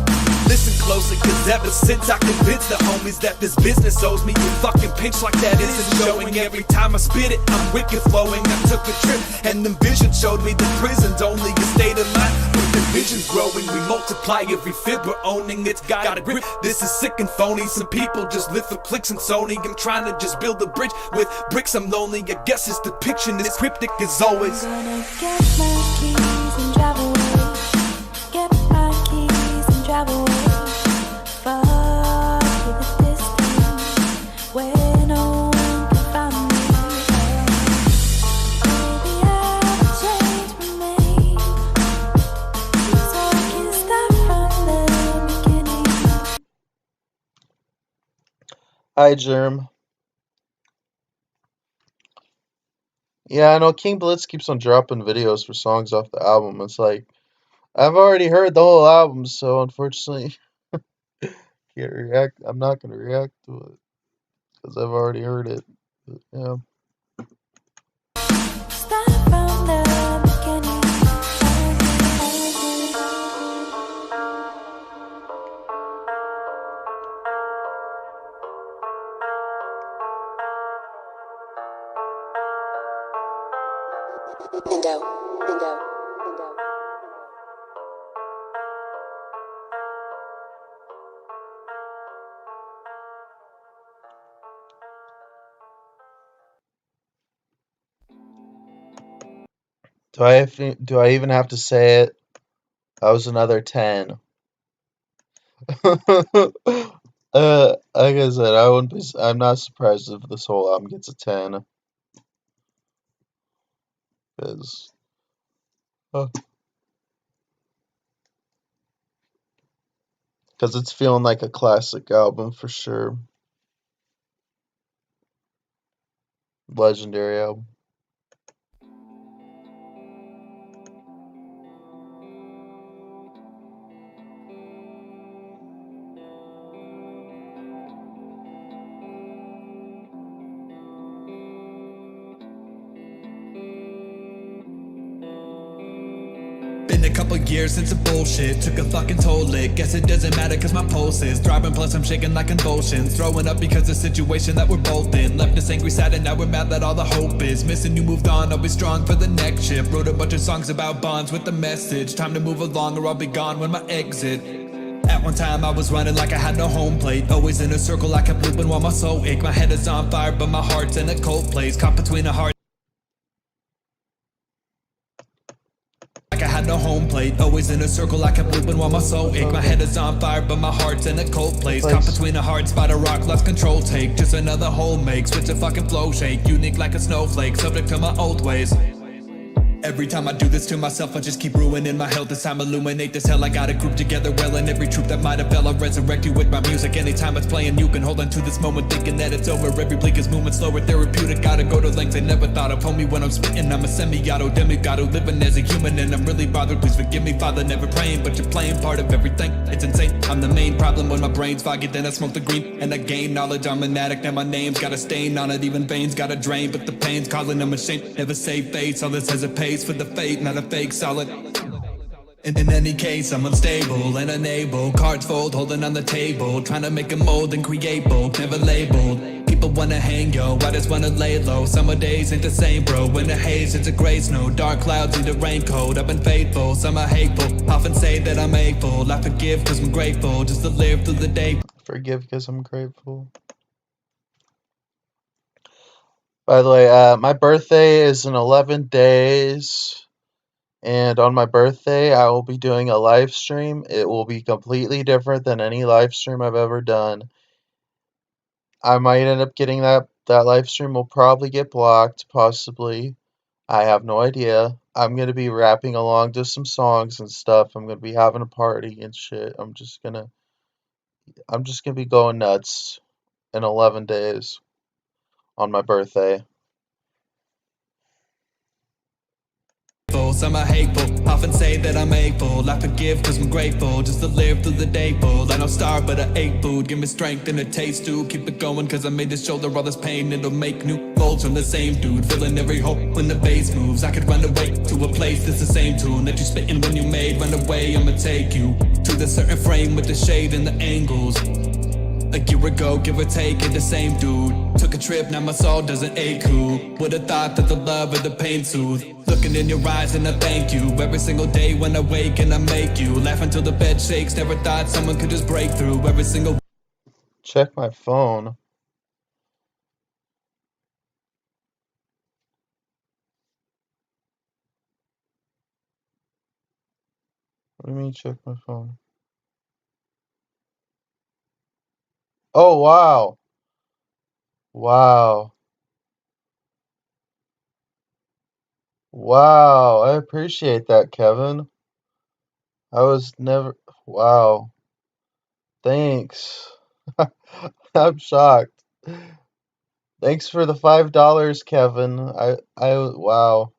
Listen closely, cause ever since I convinced the homies that this business owes me, you fucking pinch like that isn't showing. Every time I spit it, I'm wicked flowing. I took a trip, and the vision showed me that prison's only a state of mind. With the vision's growing, we multiply every fib we're owning. It's got a grip, this is sick and phony. Some people just live for clicks and Sony. I'm trying to just build a bridge with bricks, I'm lonely. I guess this depiction is cryptic as always. I'm gonna get my keys and drive away. Get my keys and drive away. Far to the distance where no one can find me. Maybe I'll change my name so I can start from the beginning. Hi, Germ. Yeah, I know King Blitz keeps on dropping videos for songs off the album. It's like, I've already heard the whole album, so unfortunately, can't react. I'm not gonna react to it because I've already heard it. But, yeah. Start from the beginning. Indo. Do I even have to say it? That was another 10. Like I said, I wouldn't be. I'm not surprised if this whole album gets a 10, because it's feeling like a classic album for sure. Legendary album. Been a couple years since the bullshit took a fucking toll it. Guess it doesn't matter cause my pulse is throbbing, plus I'm shaking like convulsions. Throwing up because the situation that we're both in left us angry, sad, and now we're mad that all the hope is missing. You moved on, I'll be strong for the next shift. Wrote a bunch of songs about bonds with the message, time to move along or I'll be gone when my exit. At one time I was running like I had no home plate, always in a circle I kept looping while my soul ached. My head is on fire but my heart's in a cold place, caught between a heart. Like I had no home plate, always in a circle I kept looping while my soul ached. My head is on fire but my heart's in a cold place, caught between a hard spot, a rock, lost control, take just another hole make, switch the fucking flow, shake, unique like a snowflake, subject to my old ways. Every time I do this to myself, I just keep ruining my health. This time illuminate this hell, I got a group together well, and every troop that might have fell, I'll resurrect you with my music. Anytime it's playing, you can hold on to this moment, thinking that it's over. Every blink is moving slower, therapeutic, gotta go to lengths I never thought of. Homie, when I'm spitting, I'm a semi-auto demigod who living as a human, and I'm really bothered. Please forgive me, Father, never praying, but you're playing part of everything. It's insane, I'm the main problem when my brain's foggy, then I smoke the green, and I gain knowledge. I'm an addict, and my name's got a stain on it, even veins got a drain, but the pain's calling them a shame. Never save face, all this has a pace for the fate, not a fake solid. In any case, I'm unstable and unable. Cards fold, holding on the table, trying to make a mold and create bold, never labeled. People wanna hang, yo, I just wanna lay low. Summer days ain't the same, bro. When the haze, it's a gray snow. Dark clouds need a raincoat. I've been faithful, some are hateful. Often say that I'm hateful. I forgive cause I'm grateful, just to live through the day. Forgive because I'm grateful. By the way, my birthday is in 11 days. And on my birthday, I will be doing a live stream. It will be completely different than any live stream I've ever done. I might end up getting that live stream will probably get blocked, possibly. I have no idea. I'm gonna be rapping along to some songs and stuff. I'm gonna be having a party and shit. I'm just gonna be going nuts in 11 days on my birthday. faithful, some are hateful. Often say that I'm hateful, I forgive cause I'm grateful. Just to live through the day full. I don't starve but I ate food. Give me strength and a taste to keep it going, cause I made this shoulder all this pain. It'll make new molds from the same dude, filling every hope when the bass moves. I could run away to a place that's the same tune that you spitting when you made. Run away, I'ma take you to the certain frame with the shade and the angles. A year ago, give or take, it the same dude. Took a trip, now my soul doesn't ache. Who would've thought that the love or the pain soothe? Looking in your eyes and I thank you. Every single day when I wake and I make you laugh until the bed shakes. Never thought someone could just break through every single. Check my phone. What do you mean check my phone? Oh, wow. Wow. Wow. I appreciate that, Kevin. I was never. Wow. Thanks. I'm shocked. Thanks for the $5, Kevin. Wow.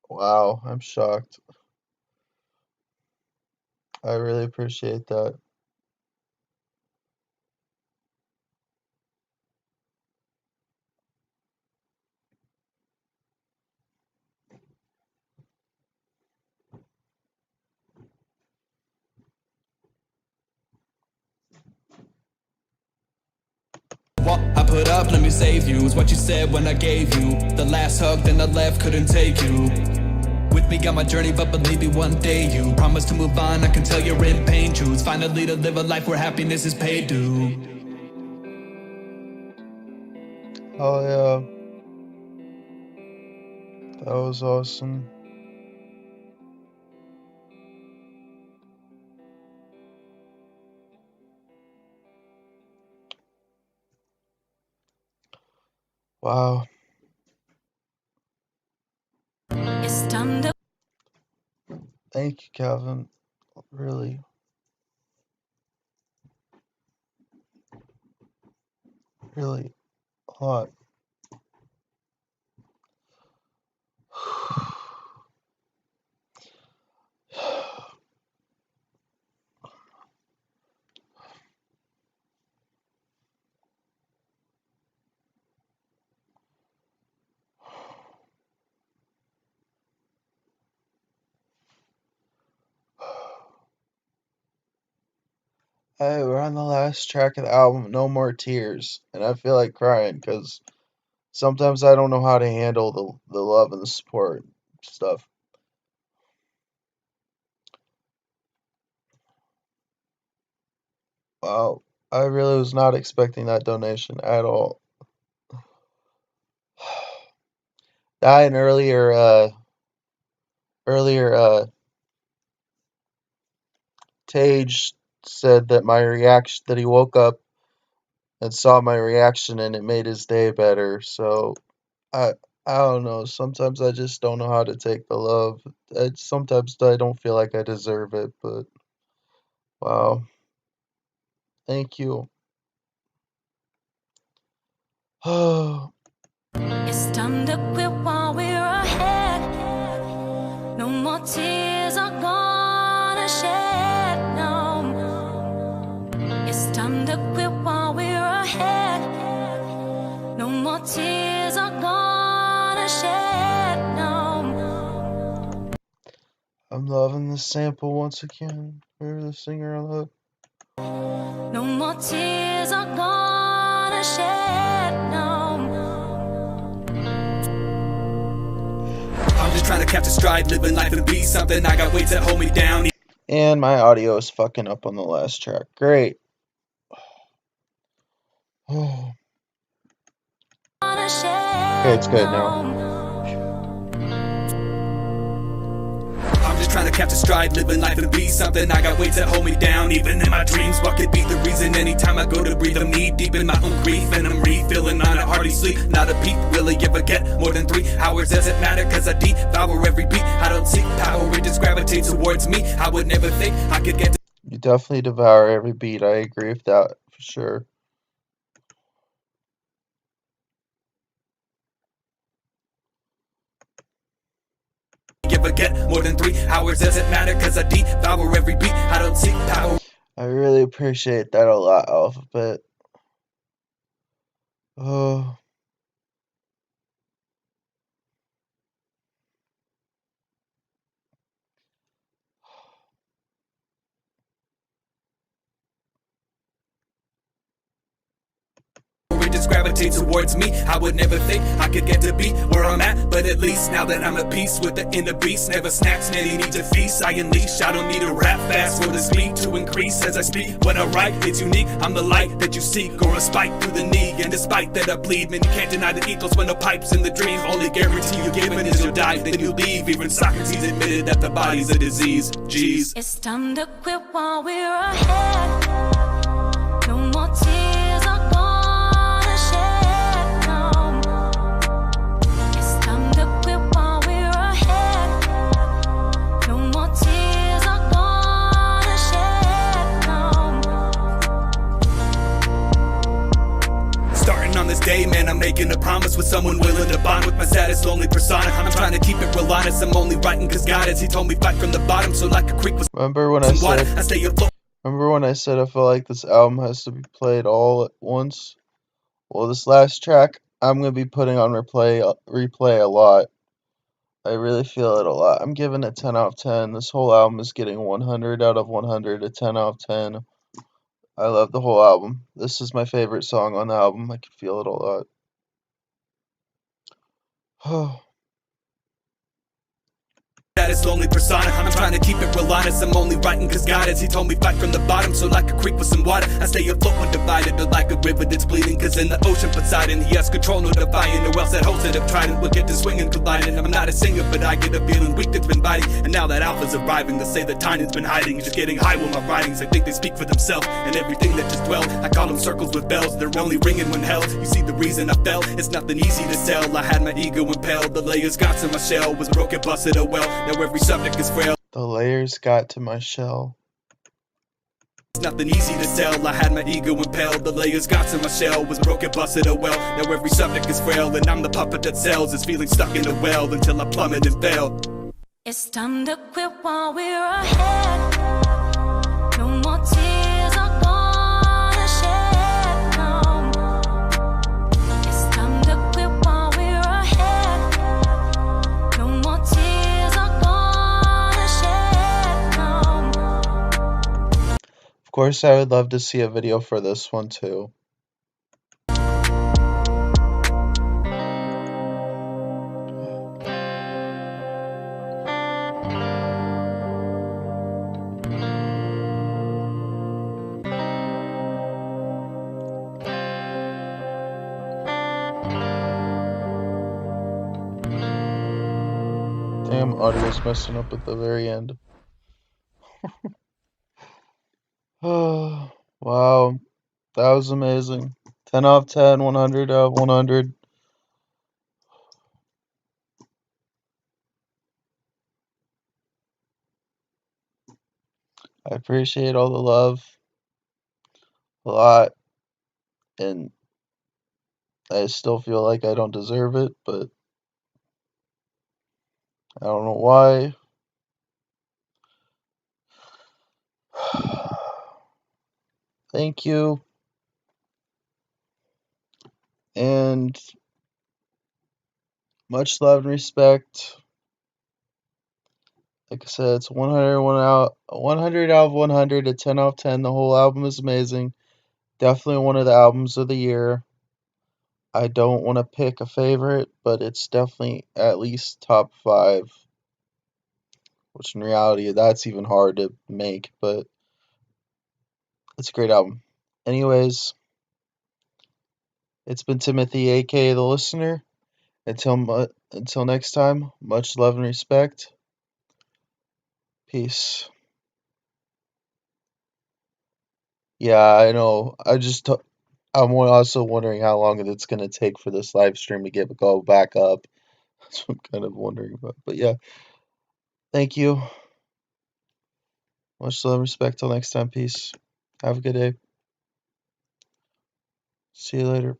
Wow. I'm shocked. I really appreciate that. What I put up, let me save you. Is what you said when I gave you the last hug, then I left, couldn't take you with me on my journey, but believe me, one day you promise to move on. I can tell you're in pain. Choose finally to live a life where happiness is paid due. Oh, yeah. That was awesome. Wow. It's time to Thank you, Kevin. Really. Really a lot. Hey, we're on the last track of the album, No More Tears, and I feel like crying because sometimes I don't know how to handle the love and the support stuff. Wow, I really was not expecting that donation at all. That and earlier, Tage said that my reaction, that he woke up and saw my reaction and it made his day better. So I I don't know. Sometimes I just don't know how to take the love. Sometimes I don't feel like I deserve it, but wow, thank you. Oh, It's time to quit while we're ahead. No more tears are gonna shed. No, it's time to quit while we're ahead. No more tears are gonna shed. No. I'm loving the sample once again. For the singer I love. No more tears are gonna shed. No. I'm just trying to catch a stride, living life and be something. I got weights that hold me down. And my audio is fucking up on the last track. Great. Oh. Okay, it's good now. I'm just trying to catch a stride, living life and be something. I got weights that hold me down, even in my dreams. What could be the reason? Anytime I go to breathe, I'm knee deep in my own grief, and I'm refilling on a hearty sleep. Not a peep, will I ever get more than 3 hours? Doesn't matter, cause I devour every beat. I don't seek power, it just gravitates towards me. I would never think I could get to. You definitely devour every beat. I agree with that for sure. never get more than 3 hours. Doesn't matter cause I devour every beat. I don't seek power. I really appreciate that a lot, Alphabet. Oh. It just gravitates towards me. I would never think I could get to be where I'm at, but at least now that I'm at peace with the inner beast, never snacks, man, he needs a feast. I unleash, I don't need to rap fast for the speed to increase as I speak. When I write, it's unique. I'm the light that you seek, or a spike through the knee. And despite that I bleed, man, you can't deny the ethos when no pipes in the dream. Only guarantee you're given is you'll die, then you leave. Even Socrates admitted that the body's a disease. Jeez. It's time to quit while we're ahead. No more tears are gonna shed. No. It's time to quit while we're ahead. No more tears are gonna shed. No. Starting on this day, man, I'm making a promise with someone willing to bond with my saddest lonely persona. I'm trying to keep it real honest. I'm only writing cause God is. He told me fight from the bottom, so like a creek was Remember when I water. said I stay afloat. Remember when I said I feel like this album has to be played all at once? Well, this last track I'm gonna be putting on replay a lot. I really feel it a lot. I'm giving it 10 out of 10. This whole album is getting 100 out of 100, a 10 out of 10. I love the whole album. This is my favorite song on the album. I can feel it a lot. Saddest lonely persona. I'm trying to keep it real honest. I'm only writing cause God is. He told me fight from the bottom, so like a creek with some water. I stay afloat when divided, or like a river that's bleeding. Cause in the ocean Poseidon, he has control, no defying. Or else that host that have tried and will get to swinging, colliding. I'm not a singer, but I get a feeling weak that's been biting. And now that alpha's arriving, they say that Tinan's been hiding. Just getting high with my writings. I think they speak for themselves and everything that just dwell. I call them circles with bells. They're only ringing when held. You see the reason I fell. It's nothing easy to sell. I had my ego impaled. The layers got to my shell. Was broken, busted, oh well. Now every subject is frail. The layers got to my shell. It's nothing easy to sell. I had my ego impaled. The layers got to my shell. Was broken, busted, oh well. Now every subject is frail, and I'm the puppet that sells. Is feeling stuck in a well until I plummet and fail. It's time to quit while we're ahead. No more tears are gonna shed. No. It's time to quit while we're ahead. No more tears are gonna shed. No. Of course, I would love to see a video for this one too. Damn, audio's messing up at the very end. Oh, wow, that was amazing. 10 out of 10, 100 out of 100. I appreciate all the love a lot, and I still feel like I don't deserve it, but I don't know why. Thank you, and much love and respect. Like I said, it's 100 out of 100, a 10 out of 10. The whole album is amazing. Definitely one of the albums of the year. I don't want to pick a favorite, but it's definitely at least top 5. Which in reality, that's even hard to make, but it's a great album. Anyways, it's been Timothy, aka The Listener. Until next time, much love and respect. Peace. Yeah, I know. I'm also wondering how long it's going to take for this live stream to go back up. That's what I'm kind of wondering about. But yeah, thank you. Much love and respect. Till next time. Peace. Have a good day. See you later.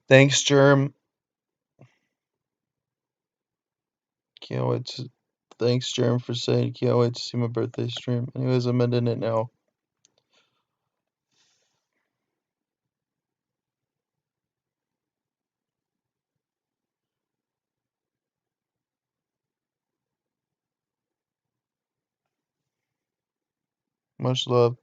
Thanks, Germ. Can't wait to. Thanks, Germ, for saying can't wait to see my birthday stream. Anyways, I'm ending it now. Much love.